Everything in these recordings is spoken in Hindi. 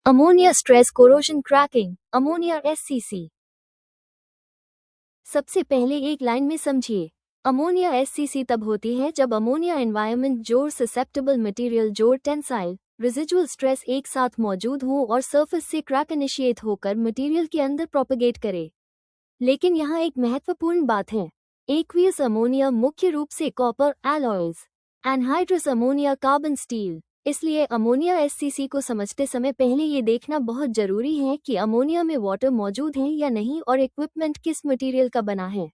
Ammonia stress corrosion cracking, ammonia SCC. सबसे पहले एक लाइन में समझिए, अमोनिया एससीसी तब होती है जब अमोनिया एनवायरनमेंट जोड़, ससेप्टेबल मटेरियल जोड़, टेंसाइल रेजिडुअल स्ट्रेस एक साथ मौजूद हो और सरफेस से क्रैक इनिशिएट होकर मटेरियल के अंदर प्रोपेगेट करे। लेकिन यहाँ एक महत्वपूर्ण बात है, एक्वियस अमोनिया मुख्य रूप से copper alloys, anhydrous ammonia carbon steel. इसलिए अमोनिया एससीसी को समझते समय पहले ये देखना बहुत जरूरी है कि अमोनिया में वाटर मौजूद है या नहीं और इक्विपमेंट किस मटेरियल का बना है।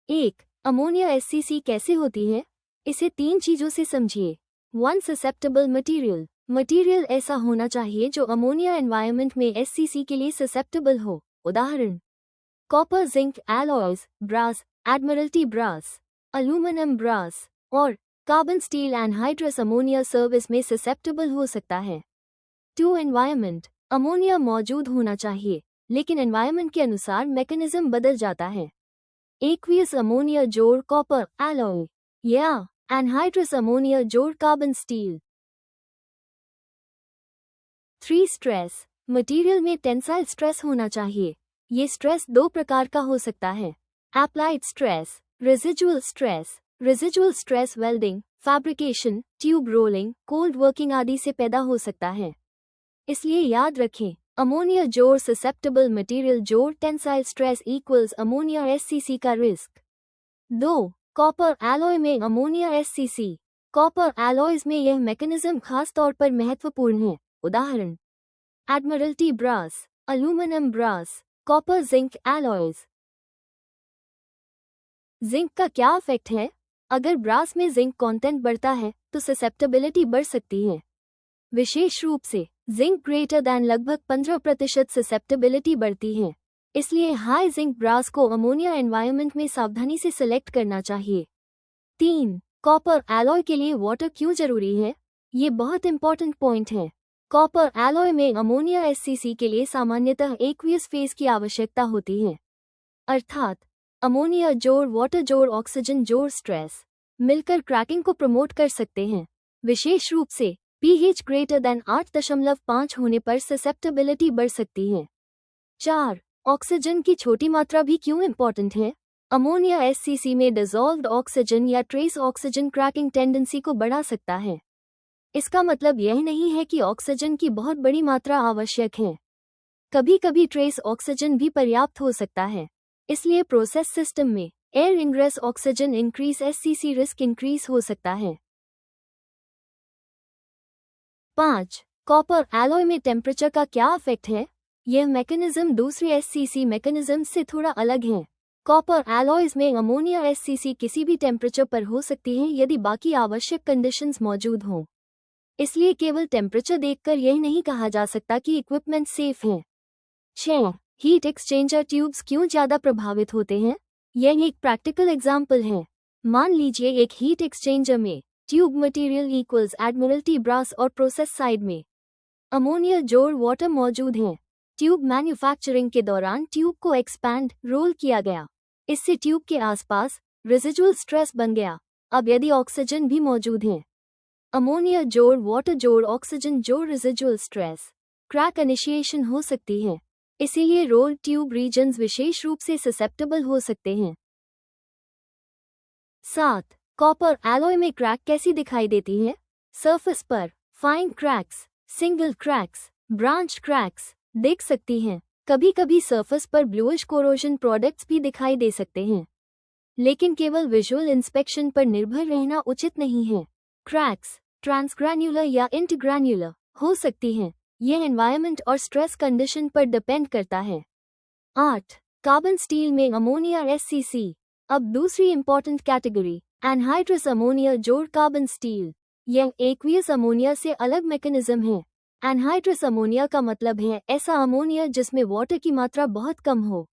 1. अमोनिया एससीसी कैसे होती है? इसे 3 चीजों से समझिए। 1. Susceptible material. मटेरियल ऐसा होना चाहिए जो अमोनिया एनवायरनमेंट में एससीसी के लिए ससेप्टेबल हो। उदाहरण, copper zinc alloys, brass admiralty brass, aluminium brass और carbon steel anhydrous ammonia service में ससेप्टेबल हो सकता है। 2. एनवायरनमेंट। अमोनिया मौजूद होना चाहिए, लेकिन एनवायरनमेंट के अनुसार मैकेनिज्म बदल जाता है। एक्वियस अमोनिया जोड़ कॉपर एलॉय या एनहाइड्रस अमोनिया जोड़ कार्बन स्टील। 3. स्ट्रेस। मटेरियल में टेंसाइल स्ट्रेस होना चाहिए। ये स्ट्रेस 2 प्रकार का हो सकता है, applied stress, residual stress. Residual stress welding, fabrication, tube rolling, cold working आदि से पैदा हो सकता है। इसलिए याद रखें, अमोनिया जोड़ ससेप्टेबल मटेरियल जोड़ tensile stress equals ammonia SCC का रिस्क। 2. कॉपर एलॉय में अमोनिया एससीसी। कॉपर एलॉयज में यह मैकेनिज्म खास तौर पर महत्वपूर्ण है। उदाहरण, admiralty brass, aluminium brass, copper zinc alloys. Zinc का क्या इफेक्ट है? अगर ब्रास में जिंक कंटेंट बढ़ता है तो ससेप्टेबिलिटी बढ़ सकती है। विशेष रूप से जिंक ग्रेटर दैन लगभग 15% ससेप्टेबिलिटी बढ़ती है। इसलिए हाई जिंक ब्रास को अमोनिया एनवायरनमेंट में सावधानी से सिलेक्ट करना चाहिए। 3. कॉपर एलॉय के लिए वाटर क्यों जरूरी है? ये बहुत इंपॉर्टेंट पॉइंट है। कॉपर एलॉय में अमोनिया एससीसी के लिए सामान्यतः एक्वियस फेज की आवश्यकता होती है, अर्थात अमोनिया जोड़, वाटर जोड़, ऑक्सीजन जोड़ स्ट्रेस मिलकर क्रैकिंग को प्रमोट कर सकते हैं। विशेष रूप से pH ग्रेटर दैन 8.5 होने पर ससेप्टेबिलिटी बढ़ सकती है। 4. ऑक्सीजन की छोटी मात्रा भी क्यों इंपॉर्टेंट है? अमोनिया एससीसी में डिसॉल्व्ड ऑक्सीजन या ट्रेस ऑक्सीजन क्रैकिंग टेंडेंसी को बढ़ा सकता है। इसका मतलब यह नहीं है कि ऑक्सीजन की बहुत बड़ी मात्रा आवश्यक है। कभी कभी ट्रेस ऑक्सीजन भी पर्याप्त हो सकता है। इसलिए प्रोसेस सिस्टम में air ingress oxygen increase SCC risk increase हो सकता है। 5. कॉपर एलॉय में टेम्परेचर का क्या इफेक्ट है? यह मैकेनिज्म दूसरे एससीसी मैकेनिज्म से थोड़ा अलग है। कॉपर एलॉयज में अमोनिया एससीसी किसी भी टेम्परेचर पर हो सकती है यदि बाकी आवश्यक कंडीशंस मौजूद हों। इसलिए केवल टेम्परेचर देखकर यह नहीं कहा जा सकता कि इक्विपमेंट सेफ है। 6. हीट एक्सचेंजर ट्यूब्स क्यों ज़्यादा प्रभावित होते हैं? यह एक प्रैक्टिकल एग्जाम्पल है। मान लीजिए एक हीट एक्सचेंजर में tube material equals admiralty brass और प्रोसेस साइड में अमोनिया जोड़ वाटर मौजूद है। ट्यूब मैन्युफैक्चरिंग के दौरान ट्यूब को एक्सपैंड, रोल किया गया। इससे ट्यूब के आसपास रेजिडुअल स्ट्रेस बन गया। अब यदि ऑक्सीजन भी मौजूद है, अमोनिया जोड़, वाटर जोड़, ऑक्सीजन जोड़, रेजिडुअल स्ट्रेस, क्रैक इनिशिएशन हो सकती है। इसीलिए रोल ट्यूब रीजन्स विशेष रूप से ससेप्टेबल हो सकते हैं। 7. कॉपर एलॉय में क्रैक कैसी दिखाई देती है? सरफेस पर fine cracks, single cracks, branch cracks देख सकती हैं। कभी कभी सरफेस पर ब्लूइश कोरोजन प्रोडक्ट्स भी दिखाई दे सकते हैं, लेकिन केवल विजुअल इंस्पेक्शन पर निर्भर रहना उचित नहीं है। क्रैक्स ट्रांसग्रैन्युलर या इंटरग्रैन्युलर हो सकती हैं। यह एनवायरनमेंट और स्ट्रेस कंडीशन पर डिपेंड करता है। 8. कार्बन स्टील में अमोनिया एससीसी। अब दूसरी इंपॉर्टेंट कैटेगरी, एनहाइड्रस अमोनिया जोड़ कार्बन स्टील। यह एक्वियस अमोनिया से अलग मैकेनिज्म है। एनहाइड्रस अमोनिया का मतलब है ऐसा अमोनिया जिसमें वाटर की मात्रा बहुत कम हो।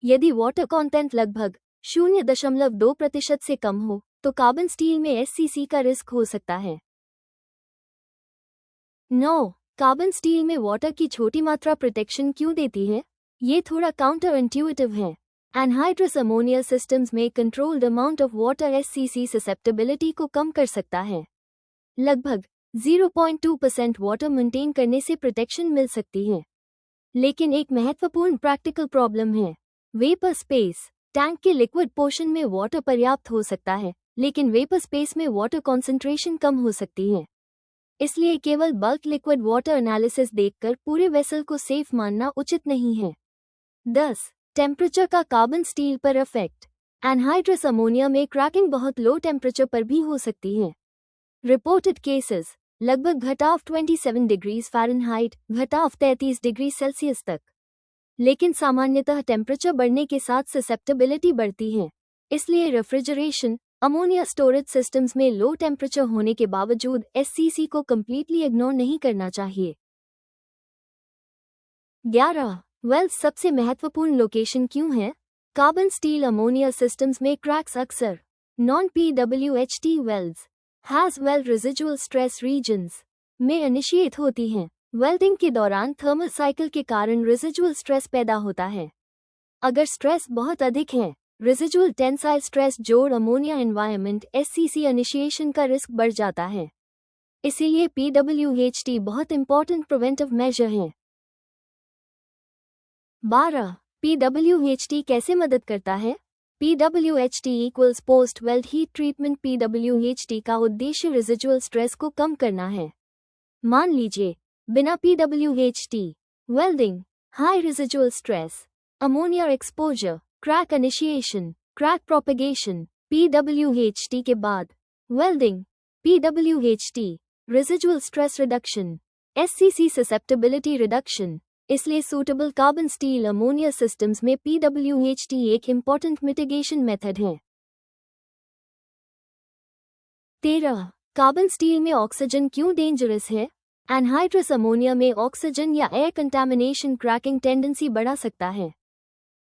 यदि वाटर कंटेंट लगभग 0.2% से कम हो तो कार्बन स्टील में एससीसी का रिस्क हो सकता है। 9. कार्बन स्टील में वाटर की छोटी मात्रा प्रोटेक्शन क्यों देती है? ये थोड़ा काउंटर इंट्यूटिव है। एनहाइड्रस अमोनिया सिस्टम्स में controlled amount of water SCC susceptibility को कम कर सकता है। लगभग 0.2% वाटर मेंटेन करने से प्रोटेक्शन मिल सकती है। लेकिन एक महत्वपूर्ण प्रैक्टिकल प्रॉब्लम है, वेपर स्पेस। टैंक के लिक्विड पोर्शन में वाटर पर्याप्त हो सकता है, लेकिन वेपर स्पेस में वाटर कॉन्सेंट्रेशन कम हो सकती है। इसलिए केवल बल्क लिक्विड वाटर एनालिसिस देखकर पूरे वेसल को सेफ मानना उचित नहीं है। 10. टेम्परेचर का कार्बन स्टील पर इफेक्ट। एनहाइड्रस अमोनिया में क्रैकिंग बहुत लो टेम्परेचर पर भी हो सकती है। रिपोर्टेड केसेस लगभग -27 डिग्री फ़ारेनहाइट, -33 डिग्री सेल्सियस तक। लेकिन सामान्यतः टेम्परेचर बढ़ने के साथ ससेप्टेबिलिटी बढ़ती है। इसलिए रेफ्रिजरेशन अमोनिया स्टोरेज सिस्टम्स में लो टेम्परेचर होने के बावजूद एससीसी को कंप्लीटली इग्नोर नहीं करना चाहिए। 11. वेल्स सबसे महत्वपूर्ण लोकेशन क्यों है? कार्बन स्टील अमोनिया सिस्टम्स में क्रैक्स अक्सर non-PWHT welds HAZ weld residual stress regions में इनिशिएट होती हैं। वेल्डिंग के दौरान थर्मल साइकिल के कारण रेजिडुअल स्ट्रेस पैदा होता है। अगर स्ट्रेस बहुत अधिक है, रेजिडुअल टेंसाइल स्ट्रेस जोड़ अमोनिया एनवायरनमेंट एससीसी इनिशिएशन का रिस्क बढ़ जाता है। इसीलिए PWHT बहुत इंपॉर्टेंट प्रिवेंटिव मेजर है। 12. PWHT कैसे मदद करता है? PWHT equals post weld heat treatment. PWHT का उद्देश्य रेजिडुअल स्ट्रेस को कम करना है। मान लीजिए, बिना PWHT welding, high residual stress, ammonia exposure, crack initiation, crack propagation. PWHT के बाद welding, PWHT residual stress reduction, SCC susceptibility reduction. इसलिए suitable carbon steel ammonia systems में PWHT एक इम्पॉर्टेंट मिटिगेशन मेथड है। 13. कार्बन स्टील में ऑक्सीजन क्यों डेंजरस है? एनहाइड्रस अमोनिया में ऑक्सीजन या एयर कंटामिनेशन क्रैकिंग टेंडेंसी बढ़ा सकता है।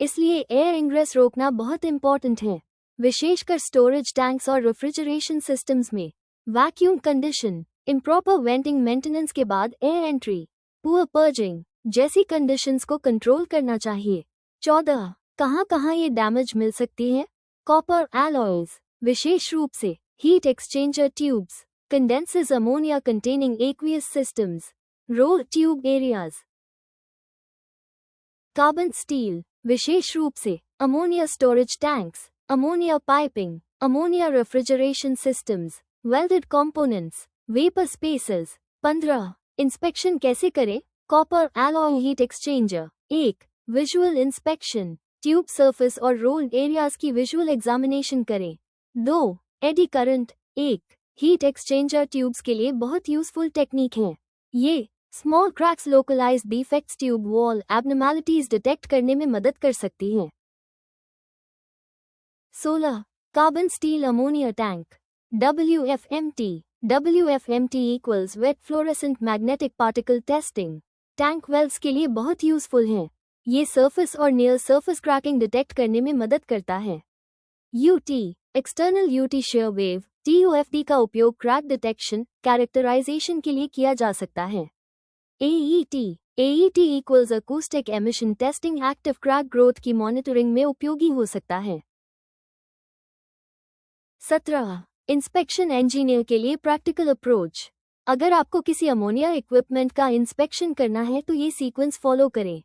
इसलिए एयर इंग्रेस रोकना बहुत इंपॉर्टेंट है, विशेषकर स्टोरेज टैंक्स और रेफ्रिजरेशन सिस्टम्स में। वैक्यूम कंडीशन, इम्प्रॉपर वेंटिंग मेंटेनेंस के बाद एयर एंट्री, पुअर पर्जिंग जैसी कंडीशंस को कंट्रोल करना चाहिए। 14. कहाँ ये डैमेज मिल सकती है? कॉपर एलॉयज, विशेष रूप से heat exchanger tubes, condensers, ammonia containing aqueous systems, roll tube areas. Carbon steel, विशेष रूप से ammonia storage tanks, ammonia piping, ammonia refrigeration systems, welded components, vapour spaces. 15. Inspection कैसे करें? Copper alloy heat exchanger. 1. Visual inspection, tube surface और रोल्ड एरियाज की विजुअल एग्जामिनेशन करें। 2. Eddy current. 1. Heat exchanger tubes के लिए बहुत यूजफुल टेक्निक है। ये small cracks, localised defects, tube wall abnormalities detect करने में मदद कर सकती हैं। 16. Carbon steel ammonia tank, WFMT। WFMT equals wet fluorescent magnetic particle testing. Tank valves के लिए बहुत यूजफुल हैं। ये सरफेस और नियर सरफेस क्रैकिंग डिटेक्ट करने में मदद करता है। UT external UT share wave TOFD का उपयोग क्रैक डिटेक्शन, कैरेक्टराइजेशन के लिए किया जा सकता है। AET equals acoustic emission testing active crack growth की मॉनिटरिंग में उपयोगी हो सकता है। 17. इंस्पेक्शन इंजीनियर के लिए प्रैक्टिकल अप्रोच। अगर आपको किसी अमोनिया इक्विपमेंट का इंस्पेक्शन करना है तो ये सीक्वेंस फॉलो करें।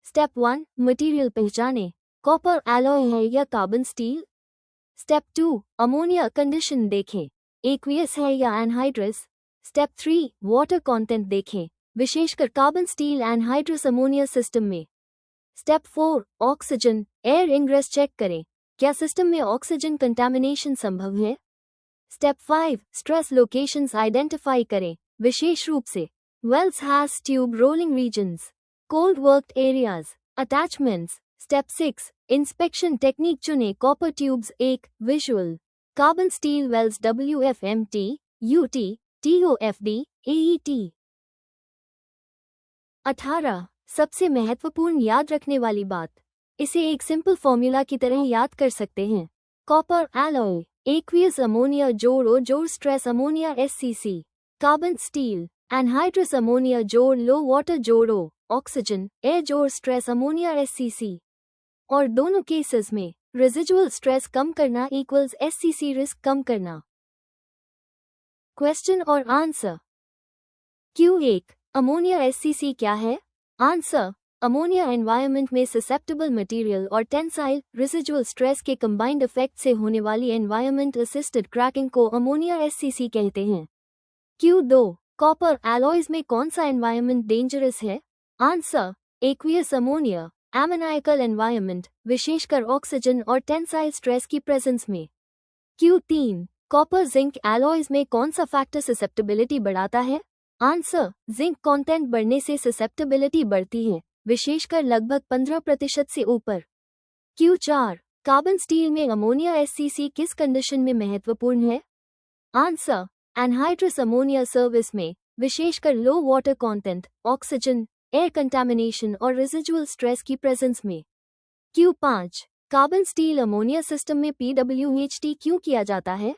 स्टेप 1. मटेरियल पहचानें, कॉपर एलॉय है या carbon steel. Step 2. Ammonia condition देखें, एक्वियस है या एनहाइड्रस। स्टेप 3. वाटर कंटेंट देखें, विशेषकर carbon steel anhydrous ammonia system में। Step 4. Oxygen air ingress check करें, क्या सिस्टम में ऑक्सीजन कंटामिनेशन संभव है। स्टेप 5. स्ट्रेस लोकेशंस आइडेंटिफाई करें, विशेष रूप से welds HAZ tube rolling regions, cold worked areas, attachments. Step 6. Inspection technique चुनें, copper tubes 1, visual, carbon steel welds WFMT, UT, TOFD, AET। 18. सबसे महत्वपूर्ण याद रखने वाली बात, इसे एक सिंपल फॉर्मूला की तरह याद कर सकते हैं। कॉपर एलॉय, एक्वियस अमोनिया जोड़ जोड़ stress ammonia SCC, carbon steel anhydrous ammonia जोड़ लो वाटर जोड़ो ऑक्सीजन एयर जोड़ स्ट्रेस अमोनिया SCC। और दोनों केसेस में रेजिडुअल स्ट्रेस कम करना इक्वल्स SCC रिस्क कम करना। क्वेश्चन और आंसर। Q1 अमोनिया SCC क्या है? आंसर, अमोनिया एनवायरनमेंट में ससेप्टेबल मटेरियल और टेंसाइल रेसिजुअल स्ट्रेस के कंबाइंड इफेक्ट से होने वाली एनवायरनमेंट असिस्टेड क्रैकिंग को अमोनिया SCC कहते हैं। Q2 कॉपर एलॉयज में कौन सा एनवायरनमेंट डेंजरस है? आंसर, एक्वियस अमोनिया एमोनाइकल एनवायरनमेंट, विशेषकर ऑक्सीजन और टेंसाइल स्ट्रेस की प्रेजेंस में। Q3 कॉपर जिंक एलॉयज में कौन सा फैक्टर ससेप्टेबिलिटी बढ़ाता है? आंसर, जिंक कंटेंट बढ़ने से ससेप्टेबिलिटी बढ़ती है, विशेषकर लगभग 15% से ऊपर। Q4 कार्बन स्टील में अमोनिया SCC किस कंडीशन में महत्वपूर्ण है? आंसर, एनहाइड्रस अमोनिया सर्विस में, विशेषकर low water content, oxygen, air contamination और रेसिजुअल स्ट्रेस की प्रेजेंस में। Q5 carbon steel ammonia system में PWHT क्यों किया जाता है?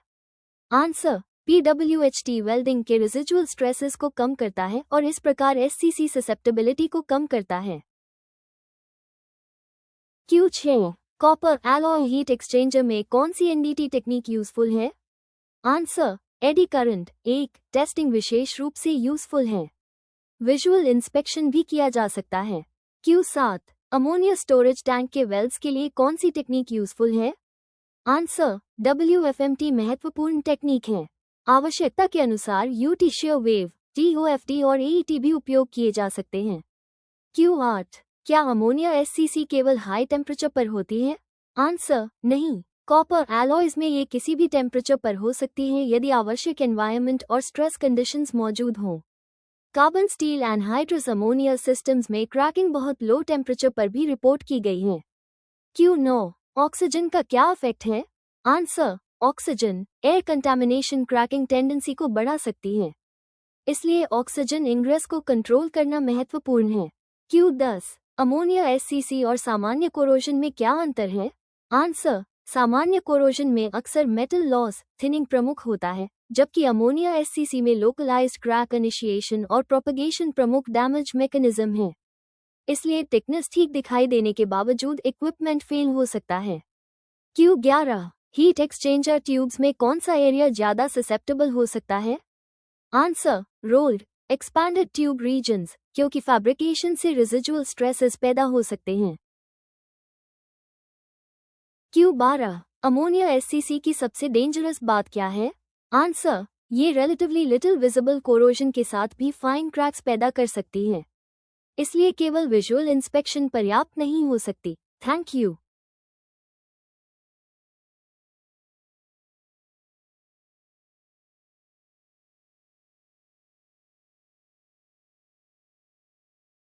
आंसर, PWHT वेल्डिंग के रेसिजुअल स्ट्रेसेस को कम करता है और इस प्रकार SCC ससेप्टेबिलिटी को कम करता है। Q6 copper alloy heat exchanger में कौन सी NDT टेक्निक यूजफुल है? आंसर, एडी करंट एक टेस्टिंग विशेष रूप से यूजफुल है। विजुअल इंस्पेक्शन भी किया जा सकता है। Q7 अमोनिया स्टोरेज टैंक के वेल्व्स के लिए कौन सी टेक्निक यूजफुल है? आंसर, WFMT महत्वपूर्ण टेक्निक है। आवश्यकता के अनुसार UT शेयर वेव, TOFT और AET भी उपयोग किए जा सकते हैं। Q8 क्या अमोनिया SCC केवल हाई टेम्परेचर पर होती है? आंसर, नहीं, कॉपर एलॉयज में ये किसी भी टेम्परेचर पर हो सकती है यदि आवश्यक एनवायरनमेंट और स्ट्रेस कंडीशंस मौजूद हों। Carbon steel anhydrous ammonia systems में क्रैकिंग बहुत लो टेम्परेचर पर भी रिपोर्ट की गई है। Q9 ऑक्सीजन का क्या इफेक्ट है? Answer, oxygen air contamination cracking tendency को बढ़ा सकती है, इसलिए ऑक्सीजन इंग्रेस को कंट्रोल करना महत्वपूर्ण है। Q10 अमोनिया SCC और सामान्य कोरोजन में क्या अंतर है? आंसर, सामान्य कोरोजन में अक्सर मेटल लॉस थिनिंग प्रमुख होता है, जबकि अमोनिया SCC में लोकलाइज्ड क्रैक इनिशिएशन और प्रोपगेशन प्रमुख डैमेज मैकेनिज्म है, इसलिए थिकनेस ठीक दिखाई देने के बावजूद इक्विपमेंट फेल हो सकता है। Q11 हीट एक्सचेंजर ट्यूब्स में कौन सा एरिया ज्यादा ससेप्टेबल हो सकता है? Answer, rolled expanded tube regions, क्योंकि फैब्रिकेशन से रेसिजुअल स्ट्रेसेस पैदा हो सकते हैं। Q12 अमोनिया SCC की सबसे डेंजरस बात क्या है? आंसर, ये रिलेटिवली लिटिल विजिबल कोरोजन के साथ भी फाइन क्रैक्स पैदा कर सकती है, इसलिए केवल विजुअल इंस्पेक्शन पर्याप्त नहीं हो सकती। Thank you.